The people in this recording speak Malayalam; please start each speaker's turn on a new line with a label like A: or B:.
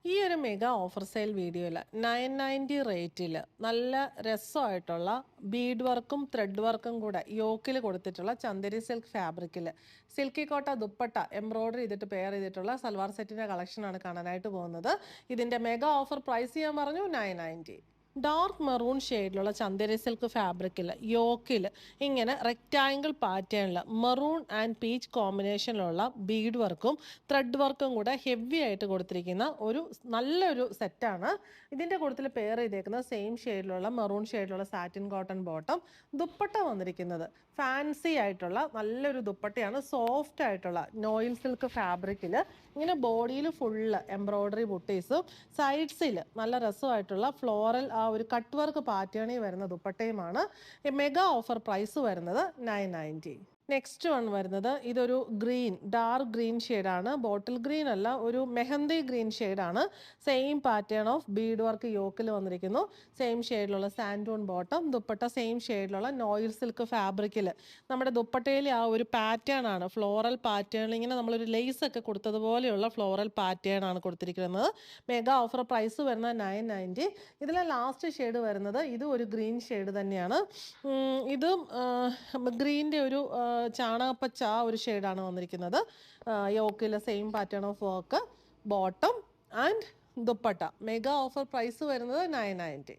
A: ഈ ഒരു മെഗാ ഓഫർ സെയിൽ വീഡിയോയിൽ 990 റേറ്റിൽ നല്ല രസമായിട്ടുള്ള ബീഡ് വർക്കും ത്രെഡ് വർക്കും കൂടെ യോക്കിൽ കൊടുത്തിട്ടുള്ള ചന്ദേരി സിൽക്ക് ഫാബ്രിക്കിൽ സിൽക്കി കോട്ട ദുപ്പട്ട എംബ്രോയ്ഡറി ചെയ്തിട്ട് പെയർ ചെയ്തിട്ടുള്ള സൽവാർ സെറ്റിൻ്റെ കളക്ഷനാണ് കാണാനായിട്ട് പോകുന്നത്. ഇതിൻ്റെ മെഗാ ഓഫർ പ്രൈസ് ഞാൻ പറഞ്ഞു 990. ഡാർക്ക് മെറൂൺ ഷെയ്ഡിലുള്ള ചന്ദേരി സിൽക്ക് ഫാബ്രിക്കിൽ യോക്കിൽ ഇങ്ങനെ റെക്റ്റാങ്കിൾ പാറ്റേണിൽ മെറൂൺ ആൻഡ് പീച്ച് കോമ്പിനേഷനിലുള്ള ബീഡ് വർക്കും ത്രെഡ് വർക്കും കൂടെ ഹെവി ആയിട്ട് കൊടുത്തിരിക്കുന്ന ഒരു നല്ലൊരു സെറ്റാണ്. ഇതിൻ്റെ കൂട്ടത്തിൽ പെയർ ചെയ്തേക്കുന്നത് സെയിം ഷെയ്ഡിലുള്ള മെറൂൺ ഷെയ്ഡിലുള്ള സാറ്റിൻ കോട്ടൺ ബോട്ടം, ദുപ്പട്ട വന്നിരിക്കുന്നത് ഫാൻസി ആയിട്ടുള്ള നല്ലൊരു ദുപ്പട്ടയാണ്. സോഫ്റ്റ് ആയിട്ടുള്ള നോയിൽ സിൽക്ക് ഫാബ്രിക്കിൽ ഇങ്ങനെ ബോഡിയിൽ ഫുള്ള് എംബ്രോയ്ഡറി ബുട്ടീസും സൈഡ്സിൽ നല്ല രസമായിട്ടുള്ള ഫ്ലോറൽ ഒരു കട്ട് വർക്ക് പാറ്റേണിൽ വരുന്ന ദുപ്പട്ടയുമാണ്. മെഗാ ഓഫർ പ്രൈസ് വരുന്നത് 990. നെക്സ്റ്റ് വൺ വരുന്നത് ഇതൊരു ഗ്രീൻ, ഡാർക്ക് ഗ്രീൻ ഷെയ്ഡാണ്. ബോട്ടിൽ ഗ്രീൻ അല്ല, ഒരു മെഹന്തി ഗ്രീൻ ഷെയ്ഡാണ്. Same pattern of bead work യോക്കിൽ വന്നിരിക്കുന്നു. സെയിം ഷെയ്ഡിലുള്ള സാൻഡൂൺ ബോട്ടം, ദുപ്പട്ട സെയിം ഷെയ്ഡിലുള്ള നോയിൽ സിൽക്ക് ഫാബ്രിക്കിൽ നമ്മുടെ ദുപ്പട്ടയിൽ ആ ഒരു പാറ്റേൺ ആണ്, ഫ്ലോറൽ പാറ്റേണിൽ ഇങ്ങനെ നമ്മളൊരു ലേസ് ഒക്കെ കൊടുത്തതുപോലെയുള്ള ഫ്ലോറൽ പാറ്റേൺ ആണ് കൊടുത്തിരിക്കുന്നത്. മെഗാ ഓഫർ പ്രൈസ് വരുന്നത് 990. ഇതിലെ ലാസ്റ്റ് ഷെയ്ഡ് വരുന്നത് ഇതും ഒരു ഗ്രീൻ ഷെയ്ഡ് തന്നെയാണ്. ഇതും ഗ്രീൻ്റെ ഒരു ചാണകപ്പച്ച ആ ഒരു ഷെയ്ഡാണ് വന്നിരിക്കുന്നത്. യോക്കിലെ same pattern of work, bottom and dupatta. Mega offer price വരുന്നത് 990.